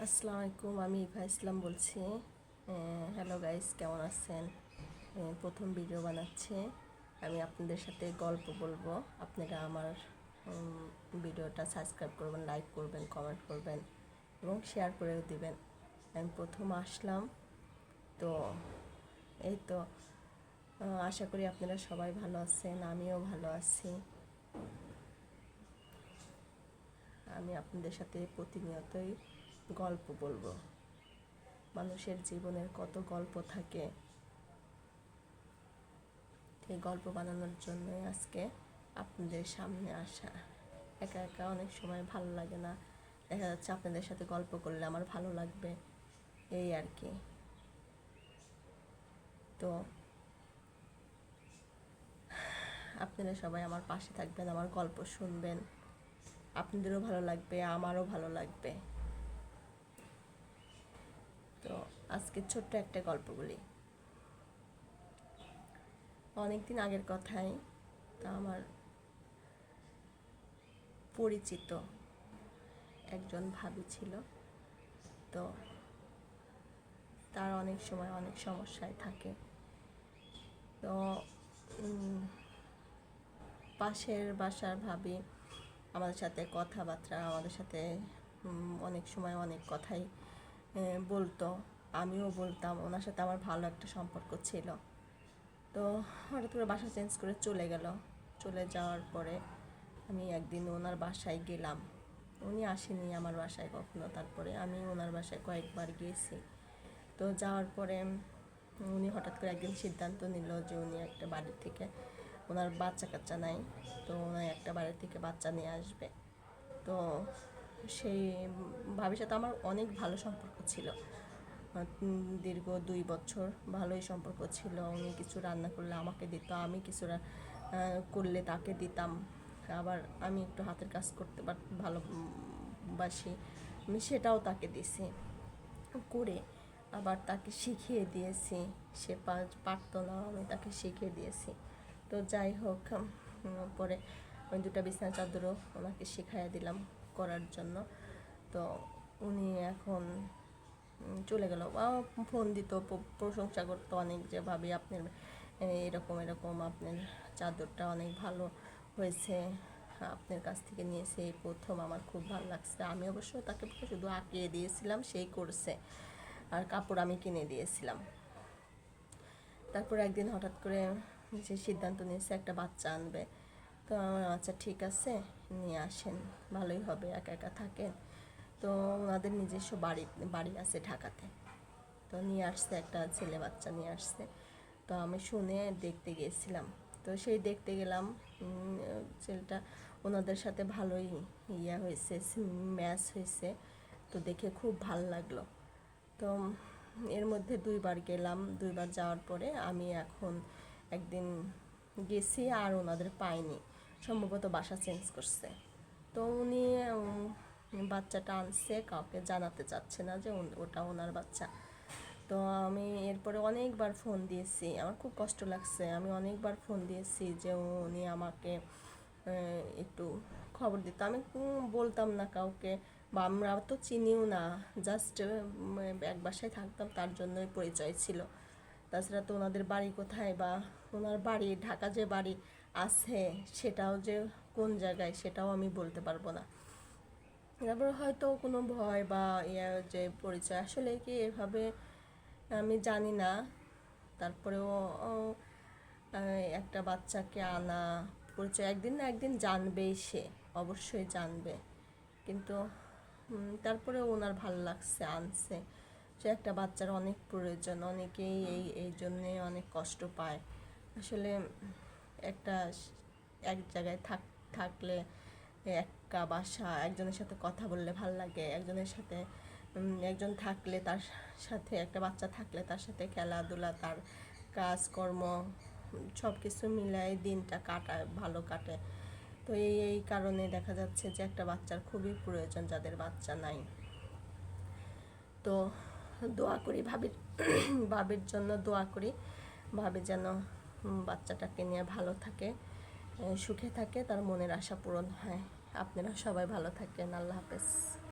আসসালামু আলাইকুম, আমি ইভা ইসলাম বলছি। হ্যালো গাইস, কেমন আছেন? প্রথম ভিডিও বানাচ্ছি। আমি আপনাদের সাথে গল্প বলবো। আপনারা আমার ভিডিওটা সাবস্ক্রাইব করবেন, লাইক করবেন, কমেন্ট করবেন এবং শেয়ার করেও দিবেন। আমি প্রথম আসলাম, তো এই তো আশা করি আপনারা সবাই ভালো আছেন, আমিও ভালো আছি। আমি আপনাদের সাথে প্রতিনিয়তই গল্প বলবো। মানুষের জীবনের কত গল্প থাকে, এই গল্প বানানোর জন্যই আজকে আপনাদের সামনে আসা। একা একা অনেক সময় ভালো লাগে না, দেখা যাচ্ছে আপনাদের সাথে গল্প করলে আমার ভালো লাগবে, এই আর কি। তো আপনারা সবাই আমার পাশে থাকবেন, আমার গল্প শুনবেন, আপনাদেরও ভালো লাগবে, আমারও ভালো লাগবে। তো আজকে ছোট্ট একটা গল্প বলি। অনেকদিন আগের কথাই, তা আমার পরিচিত একজন ভাবি ছিল। তো তার অনেক সময় অনেক সমস্যায় থাকে। তো পাশের বাসার ভাবি আমাদের সাথে কথাবার্তা, আমাদের সাথে অনেক সময় অনেক কথাই বলতো, আমিও বলতাম। ওনার সাথে আমার ভালো একটা সম্পর্ক ছিল। তো হঠাৎ করে বাসা চেঞ্জ করে চলে গেল। চলে যাওয়ার পরে আমি একদিন ওনার বাসায় গেলাম। উনি আসেনি আমার বাসায় কখনো, তারপরে আমি ওনার বাসায় কয়েকবার গিয়েছি। তো যাওয়ার পরে উনি হঠাৎ করে একদিন সিদ্ধান্ত নিল যে উনি একটা বাড়ি থেকে, ওনার বাচ্চা কাচ্চা নাই, তো ওনার একটা বাড়ি থেকে বাচ্চা নিয়ে আসবে। তো সেই ভাবির সাথে আমার অনেক ভালো সম্পর্ক ছিল, দীর্ঘ 2 বছর ভালোই সম্পর্ক ছিল। উনি কিছু রান্না করলে আমাকে দিত, আমি কিছু করলে তাকে দিতাম। আবার আমি একটু হাতের কাজ করতে ভালোবাসি, আমি সেটাও তাকে দিছি করে। আবার তাকে শিখিয়ে দিয়েছি, সে পারতো না, আমি তাকে শিখিয়ে দিয়েছি। তো যাই হোক, পরে ওই 2টা বিছানা চাদরও ওনাকে শিখাইয়া দিলাম করার জন্য। তো উনি এখন চলে গেল। ফোন দিত, প্রশংসা করতো অনেক, যে ভাবি আপনার এরকম এরকম, আপনার চাদরটা অনেক ভালো হয়েছে, আপনার কাছ থেকে নিয়েছে এই প্রথম, আমার খুব ভালো লাগছে। আমি অবশ্য তাকে শুধু আঁকিয়ে দিয়েছিলাম, সেই করছে, আর কাপড় আমি কিনে দিয়েছিলাম। তারপর একদিন হঠাৎ করে সে সিদ্ধান্ত নিয়েছে একটা বাচ্চা আনবে। তো আমার, আচ্ছা ঠিক আছে, নিয়ে আসেন, ভালোই হবে, একা একা থাকেন। তো ওনাদের নিজস্ব বাড়ি আছে ঢাকাতে। তো নিয়ে আসছে, একটা ছেলে বাচ্চা নিয়ে আসছে। তো আমি শুনে দেখতে গিয়েছিলাম। তো সেই দেখতে গেলাম, ছেলেটা ওনাদের সাথে ভালোই হয়েছে, ম্যাচ হয়েছে। তো দেখে খুব ভালো লাগলো। তো এর মধ্যে 2বার গেলাম। 2বার যাওয়ার পরে আমি এখন একদিন গেছি, আর ওনাদের পাইনি, সম্ভবত বাসা চেঞ্জ করছে। তো উনি বাচ্চাটা আনছে, কাউকে জানাতে চাচ্ছে না যে ওটা ওনার বাচ্চা। তো আমি এরপরে অনেকবার ফোন দিয়েছি, আমার খুব কষ্ট লাগছে। আমি অনেকবার ফোন দিয়েছি যে উনি আমাকে একটু খবর দিত। আমি বলতাম না কাউকে, বা আমরা তো চিনিও না, জাস্ট এক বাসায় থাকতাম, তার জন্যই পরিচয় ছিল। তাছাড়া তো ওনাদের বাড়ি কোথায়, বা ওনার বাড়ি ঢাকা যে বাড়ি আছে সেটাও যে কোন জায়গায় সেটাও আমি বলতে পারবো না। তারপর হয়তো কোনো ভয় বা যে পরিচয় আসলে কি এভাবে আমি জানি না। তারপরেও একটা বাচ্চাকে আনা, পরিচয় একদিন না একদিন জানবেই, সে অবশ্যই জানবে। কিন্তু তারপরে ওনার ভালো লাগছে, আনছে। সে একটা বাচ্চার অনেক প্রয়োজন, অনেকেই এই জন্যে অনেক কষ্ট পায় আসলে। একটা এক জায়গায় থাকলে, একা বাসা, একজনের সাথে কথা বললে ভাল লাগে, একজনের সাথে একজন থাকলে, তার সাথে একটা বাচ্চা থাকলে তার সাথে খেলাধুলা, তার কাজকর্ম সব কিছু মিলাই দিনটা কাটায়, ভালো কাটে। তো এই কারণে দেখা যাচ্ছে যে একটা বাচ্চার খুবই প্রয়োজন, যাদের বাচ্চা নাই। তো দোয়া করি ভাবির জন্য, দোয়া করি ভাবি যেন বাচ্চাটাকে নিয়ে ভালো থাকে, সুখে থাকে, তার মনের আশা পূরণ হয়। আপনারা সবাই ভালো থাকেন। আল্লাহ হাফেজ।